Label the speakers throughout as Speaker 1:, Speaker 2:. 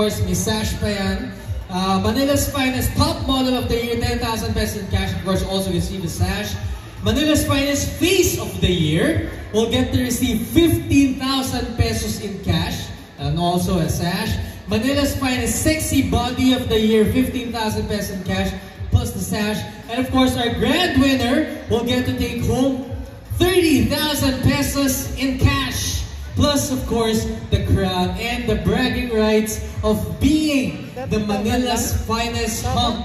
Speaker 1: course, Miss Sash pa yan. Manila's Finest Top Model of the Year, 10,000 pesos in cash. Of course, also receive a sash. Manila's Finest Face of the Year will get to receive 15,000 pesos in cash and also a sash. Manila's Finest Sexy Body of the Year, 15,000 pesos in cash plus the sash. And of course, our grand winner will get to take home 30,000 pesos in cash. Plus, of course, the crown and the bragging rights of being the Manila's Finest Hunk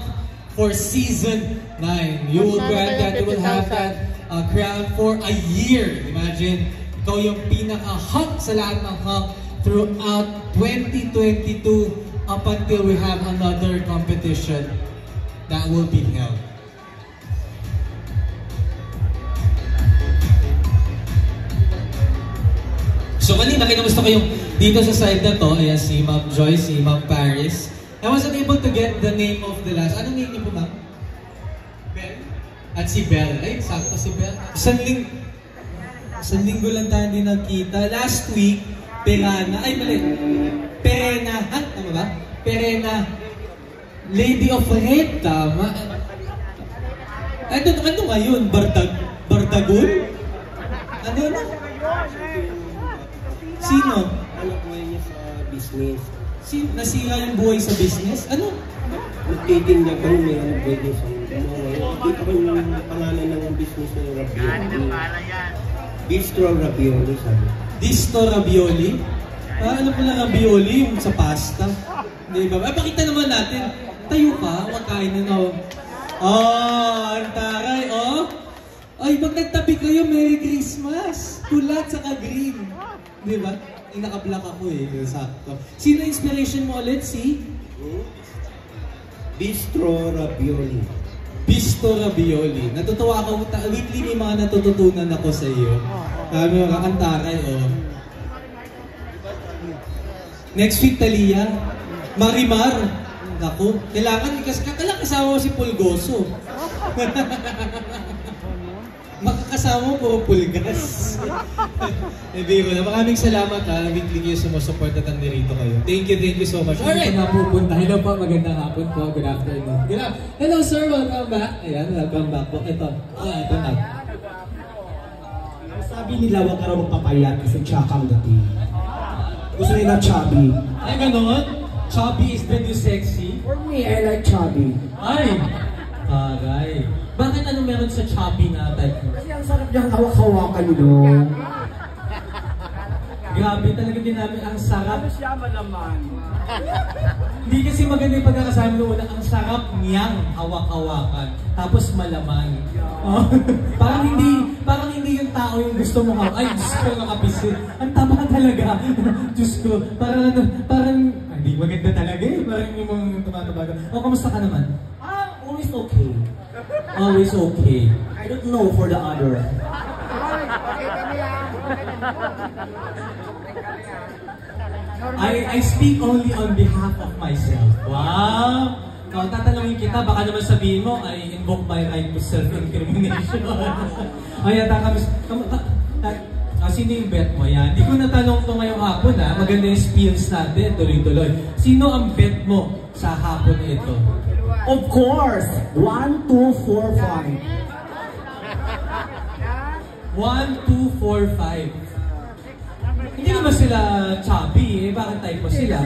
Speaker 1: for Season 9. You will grant that, you will have that crown for a year. Imagine, ikaw yung pinaka-hunk sa lahat ng hunk throughout 2022 up until we have another competition that will be held. So kanina, kinamusta ko yung dito sa side na to, ayan si Ma'am Joy, si Ma'am Paris. I wasn't able to get the name of the last. Anong name niyo po, Ma'am? Belle? At si Belle. Ay, sakto si Belle. Isang linggo lang tayo din nagkita. Last week, Perena. Ay, mali. Perena. Ha? Tama ba? Perena. Lady of Red. Tama. Ano ngayon? Bardagul? Ano na? Sino?
Speaker 2: Anak mo niya sa business.
Speaker 1: Nasira yung buhay sa business? Ano?
Speaker 2: Magtitinda ka nung mayroong business. Dito ko yung pangalan ng business ng Ravioli. Bistro Ravioli, sabi.
Speaker 1: Bistro Ravioli? Ano pala Ravioli? Yung sa pasta? Di ba? Pakita naman natin. Tayo ka, makain na. Oh, ang taray, oh. Ay, pag nagtabi kayo, Merry Christmas. Kulat sa ka-green. Di ba? Naka-black ako eh. Sakto. Sino inspiration mo ulit? Si?
Speaker 2: Bistro Ravioli.
Speaker 1: Bistro Ravioli. Natutuwa ako. Weekly may mga natututunan ako sa iyo. Sabi mo, kakantaray, oh. Next week, Talia. Marimar. Naku. Kailangan kasama mo si Pulgoso. Makakasama mo puro pulgas. Biro na. Maraming salamat ha. Weekly kayo sumusupport at nandito kayo. Thank you so much. Alright.
Speaker 3: Pupunta. Hello po, magandang hapon po. Good afternoon. Hello sir, welcome back. Ayan, welcome back po. Ito na.
Speaker 4: Sabi nila, huwag ka raw magpapayat kasi tsakang dating. Gusto nila chubby.
Speaker 3: Ay, ganon? Chubby is the new sexy?
Speaker 4: For me, I like chubby.
Speaker 3: Ay! Aray. Bakit ano meron sa chubby na type mo?
Speaker 4: Kasi ang sarap niyang hawak-hawakan yun.
Speaker 3: Grabe talaga din namin, ang sarap.
Speaker 5: Ano siya malaman?
Speaker 3: Hindi kasi maganda yung pagkakasama nung una, ang sarap niyang hawak-hawakan. Tapos malaman. Oh. parang hindi yung tao yung gusto mo hawak. Ay, Diyos ko, nakapisit. Ang tama talaga. Diyos ko, parang, hindi maganda talaga eh. Parang yung mga tumatabagan. O, kamusta ka naman?
Speaker 4: Always okay.
Speaker 3: Always okay.
Speaker 4: I don't know for the other.
Speaker 3: I speak only on behalf of myself. Wow! Tatanungin kita, baka naman sabihin mo, I invoke my right to self-incrimination. Ayan, sino yung bet mo? Yan. Hindi ko natanong to ngayong hapon ha. Maganda yung spills natin, tuloy-tuloy. Sino ang bet mo sa hapon na ito?
Speaker 4: Of course! 1, 2, 4, 5.
Speaker 3: 1, 2, 4, 5. Hindi naman sila chubby eh. Bakit type mo sila?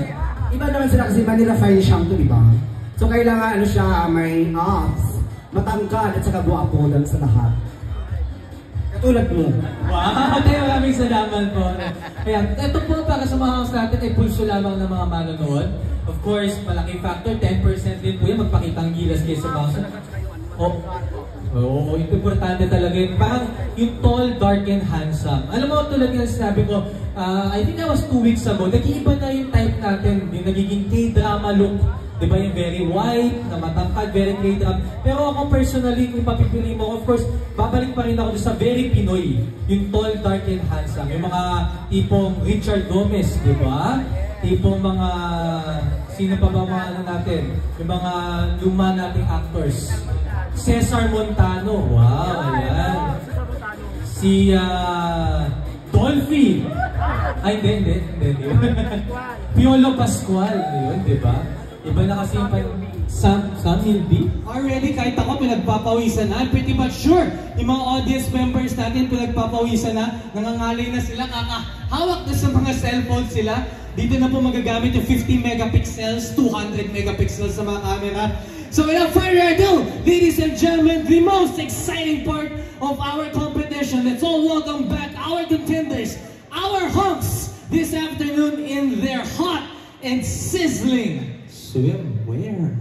Speaker 4: Iba naman sila kasi Manila Fine Siyang to, diba? So kailangan ano siya, may abs, matangkad at saka guwapo lang sa lahat. Katulad mo.
Speaker 3: Wow! Maraming salamat po. Kaya, ito po para sa mga house natin ay pulso lamang ng mga manonood. Of course, malaking factor, 10% din po yan. Magpakita ang gilas kayo sa bangsa. Oo, ito importante talaga yun. Parang yung tall, dark, and handsome. Alam mo, tulad yung sinabi ko, I think that was 2 weeks ago, nag-iiba na yung type natin, yung nagiging K-drama look. Diba yung very white, na matangkad, very K-drama. Pero ako personally, kung papipili mo, of course, babalik pa rin ako sa very Pinoy. Yung tall, dark, and handsome. Yung mga tipong Richard Gomez, diba? Tipong mga, sino pa ba mga ano natin? Yung mga luma nating actors. Cesar Montano, wow, ayan. Si Dolphy! Ay, hindi. Piolo Pascual, yun, di ba? Iba na kasi yung Sam Hildy.
Speaker 1: Already, kahit ako, pinagpapawisan na. I'm pretty much sure yung mga audience members natin pinagpapawisan na. Nangangalay na sila, hawak na sa mga cellphones sila. Dito na po magagamit yung 50 megapixels, 200 megapixels sa mga camera. So without further ado, ladies and gentlemen, the most exciting part of our competition. Let's all welcome back our contenders, our hunks, this afternoon in their hot and sizzling swimwear.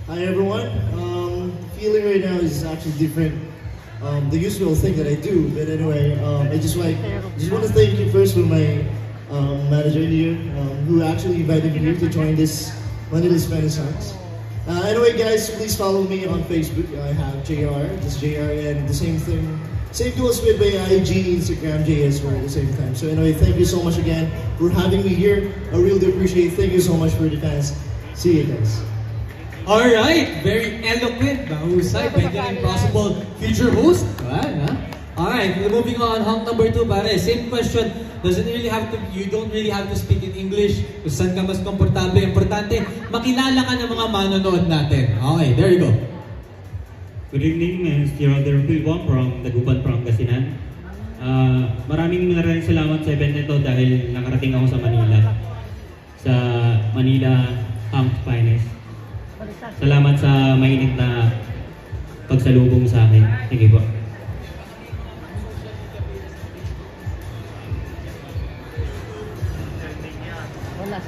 Speaker 5: Hi everyone. Feeling right now is actually different. The usual thing that I do, but anyway, I just want to thank you first for my manager here, who actually invited me here to join this Manila's Finest Songs. Anyway, guys, please follow me on Facebook. I have JR, this JR, and the same thing. Same goes with my IG, Instagram, JS for at the same time. So anyway, thank you so much again for having me here. I really appreciate it. Thank you so much for the fans. See you guys.
Speaker 1: Alright, very eloquent, mahusay, pwede rin possible future host. Alright, moving on, hunk number 2 pare, same question, you don't really have to speak in English, kung saan ka mas komportable, importante, makilala ka ng mga manonood natin. Okay, there you go.
Speaker 6: Good evening, I'm Gerald Pilbon from Dagupan, Pangasinan. Maraming salamat sa event nito dahil nakarating ako sa Manila. Sa Manila Hunk Finest. Salamat sa mainit na pagsalubong sa akin. Thank you po.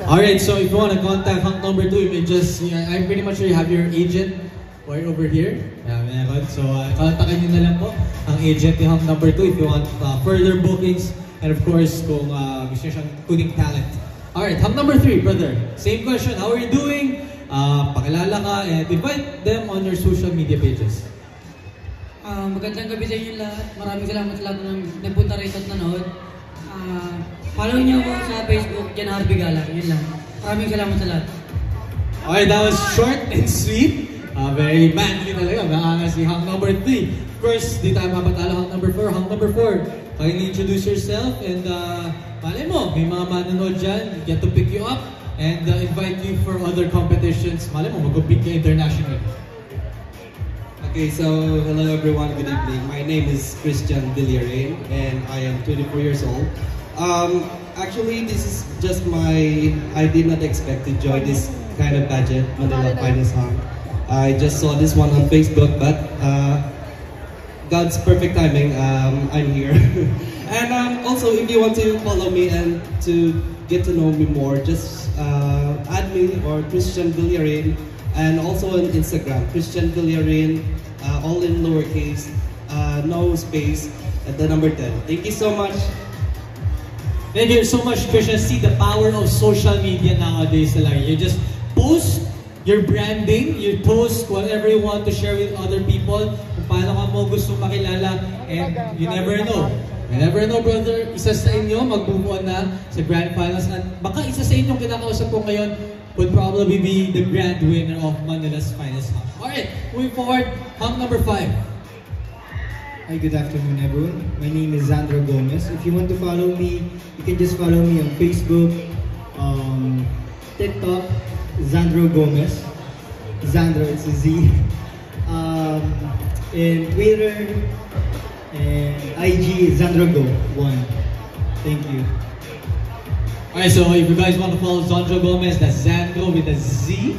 Speaker 1: Alright, so if you want to contact hunk number 2, you may just, I'm pretty much sure you have your agent right over here. So kontakin nyo na lang po ang agent ni hunk number 2 if you want further bookings and of course kung gusto nyo siyang kuning talent. Alright, hunk number 3, brother. Same question, how are you doing? Pakilala ka and invite them on your social media pages.
Speaker 7: Magandang gabi sa inyo lahat. Maraming salamat sa lahat ng nagpunta rito at nanood. Follow niyo ako sa Facebook, Jan Harvey Gala. Yun lang. Maraming salamat sa lahat.
Speaker 1: Okay, that was short and sweet. Very manly talaga. Maangas si hunk number 3. Of course, di tayo mapatalo hunk number 4. Hunk number 4, kindly introduce yourself and malay mo, may mga manonood dyan, get to pick you up and invite you for other competitions. Malay mo, mag-compete ka internationally.
Speaker 8: Okay, so hello everyone, good evening. My name is Christian Villarin and I am 24 years old. Actually, this is just I did not expect to join this kind of pageant, Manila Finest Hunk. I just saw this one on Facebook, but God's perfect timing, I'm here. And also, if you want to follow me and to get to know me more, just add me or Christian Villarin, and also on Instagram, Christian Villarin, all in lowercase, no space, at the number 10. Thank you so much.
Speaker 1: Thank you so much, Christian. See the power of social media nowadays. You just post your branding, you post whatever you want to share with other people, kung paano ka mo gusto makilala, and you never know. You never know, brother, isa sa inyo mag-move on na sa Grand Finals at baka isa sa inyong kinakausap ko ngayon would probably be the grand winner of Manila's Finest Hunk. Alright, moving forward, hunk number 5.
Speaker 9: Hi, good afternoon everyone. My name is Zandro Gomez. If you want to follow me, you can just follow me on Facebook, TikTok, Zandro Gomez. Zandro, it's a Z. And Twitter, and IG, ZandroGo1. Thank you.
Speaker 1: Alright, so if you guys want to follow Zandro Gomez, that's Zandro with a Z,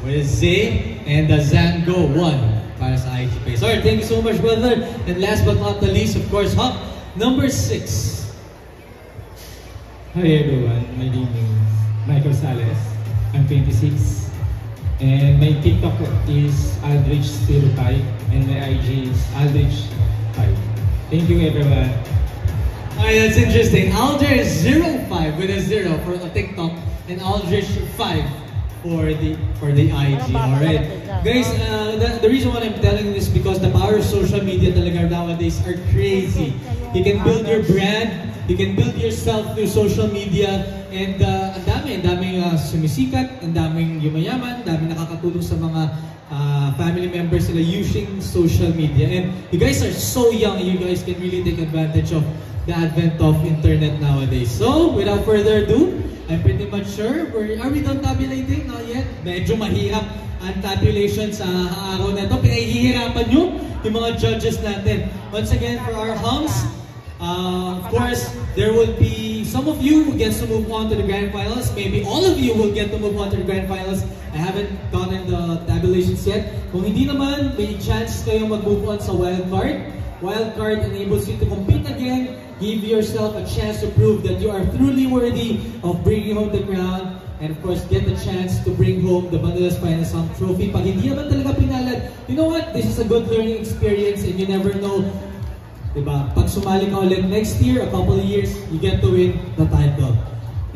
Speaker 1: with a Z, and the Zandro1 para sa IG page. Alright, thank you so much, brother. And last but not the least, of course, hunk number 6.
Speaker 10: Hi everyone, my name is Michael Sales. I'm 26. And my TikTok is Aldrich05 and my IG is Aldrich5. Thank you everyone.
Speaker 1: Alright, that's interesting. Aldrich05 with a 0 for the TikTok and Aldrich5 for the IG. Alright. Guys, the reason why I'm telling this is because the power of social media talaga nowadays are crazy. You can build your brand, you can build yourself through social media, and ang daming sumisikat, ang daming yumayaman, daming nakakatulong sa mga family members nila using social media. And you guys are so young, you guys can really take advantage of the advent of internet nowadays. So, without further ado, I'm pretty much sure, are we done tabulating? Not yet? Medyo mahirap ang tabulation sa araw na ito. Pinahihirapan nyo yung mga judges natin. Once again, for our hunks, of course, there will be some of you who gets to move on to the grand finals. Maybe all of you will get to move on to the grand finals. I haven't gotten the tabulations yet. Kung hindi naman, may chance kayo mag-move on sa wildcard. Wildcard enables you to compete again, give yourself a chance to prove that you are truly worthy of bringing home the crown
Speaker 3: and of course get the chance to bring home the Manila's Finest Hunk Trophy. Pag hindi naman talaga pinalad, you know what? This is a good learning experience and you never know. Diba? Pag sumali ka ulit next year, a couple of years, you get to win the title.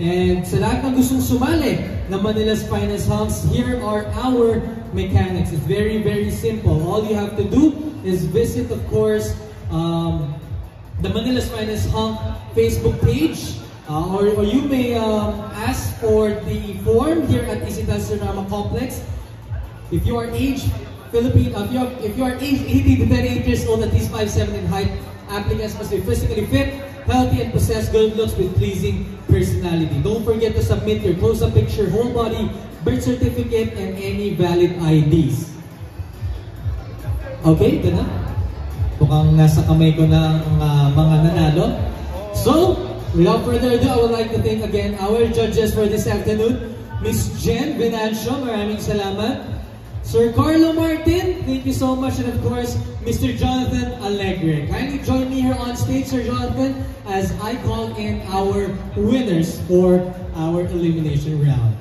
Speaker 3: And sa lahat ng gustong sumali na Manila's Finest Hunks, here are our mechanics. It's very, very simple. All you have to do is visit, of course, the Manila's Finest Hunk Facebook page, or you may ask for the form here at Isitas Tsunama Complex. If you are aged if you are aged 18 to 38 years old, at least 5'7" in height, applicants must be physically fit, healthy, and possess good looks with pleasing personality. Don't forget to submit your close-up picture, whole body, birth certificate, and any valid IDs. Okay, ito na. Mukhang nasa kamay ko ng mga nanalo. So, without further ado, I would like to thank again our judges for this afternoon. Miss Jen Venancio, maraming salamat. Sir Carlo Martin, thank you so much. And of course, Mr. Jonathan Alegre. Kindly join me here on stage, Sir Jonathan, as I call in our winners for our elimination round.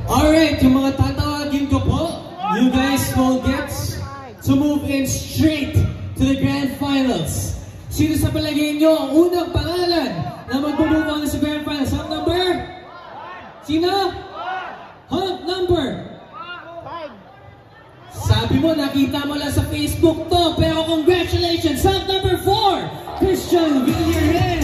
Speaker 3: Alright, yung mga tatawagin ko po, you guys will get to move in straight to the grand finals. Sino sa palagay nyo ang unang pangalan na magbubuo sa grand finals? Hunk number? Sino? Hunk number? 5. Sabi mo, nakita mo lang sa Facebook to, pero congratulations! Hunk number 4, Christian Villarreal.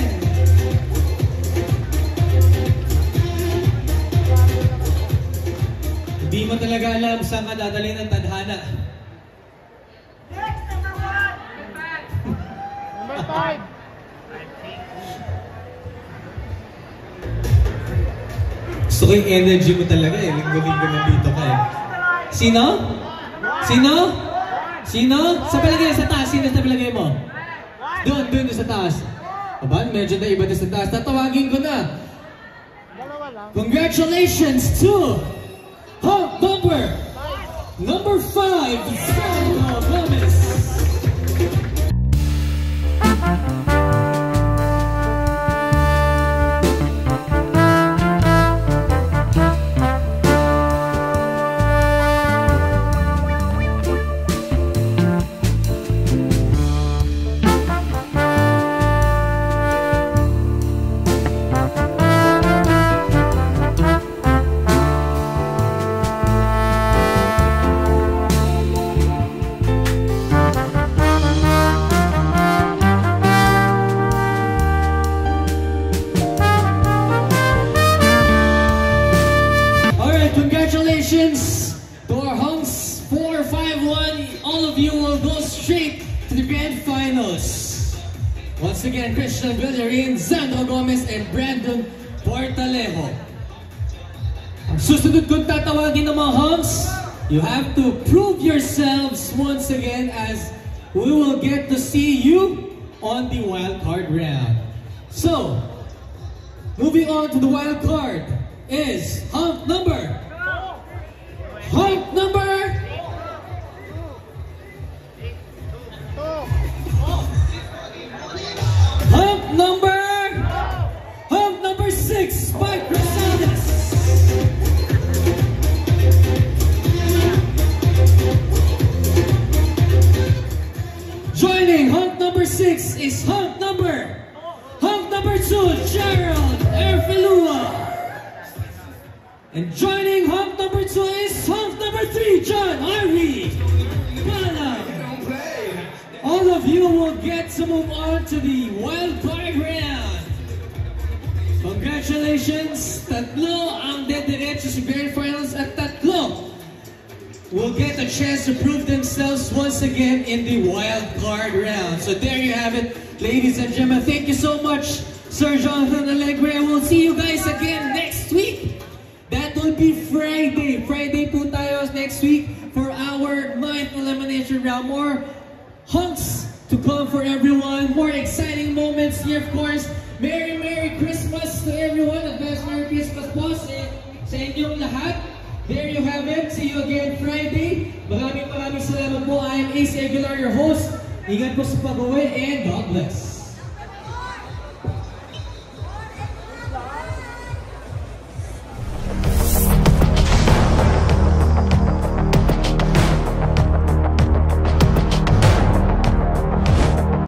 Speaker 3: Hindi mo talaga alam saan ka dadalhin ng tadhana. Number 5. Gusto ko yung energy mo talaga eh. Linggo-linggo nandito ka eh. Sino? Sino? Sino? Sa palagay sa taas. Sino sa palagay mo? Doon sa taas. Aba, medyo na iba na sa taas. Tatawagin ko na. Congratulations to Hunk number 5, Sandro Gomez. Congratulations to our Hunks 4-5-1. All of you will go straight to the grand finals. Once again, Christian Villarreal, Sandro Gomez, and Brandon Portalejo. Ang susunod kong tatawagin ng mga Hunks, you have to prove yourselves once again as we will get to see you on the wild card round. So, moving on to the wild card is Hunk number 6, Spike Rosales. Joining Hunk number 6 is Hunk number 2, Gerald Erfilua. And joining Hunk number 2 is Hunk number 3, John Harvey Bala. All of you will get to move on to the wild card round. Congratulations! Tatlo ang dediretso sa grand finals at tatlo will get a chance to prove themselves once again in the wild card round. So there you have it, ladies and gentlemen. Thank you so much, Sir Jonathan Alegre. We'll see you guys again next week. That will be Friday. Friday po tayo next week for our 9th elimination round. More hunks to come for everyone. More exciting moments here, of course. Merry Christmas to everyone. Advance Merry Christmas po sa inyong lahat. There you have it. See you again Friday. Maraming salamat po. I am Ace Aguilar, your host
Speaker 1: Ingat po sa pag-uwi and God bless.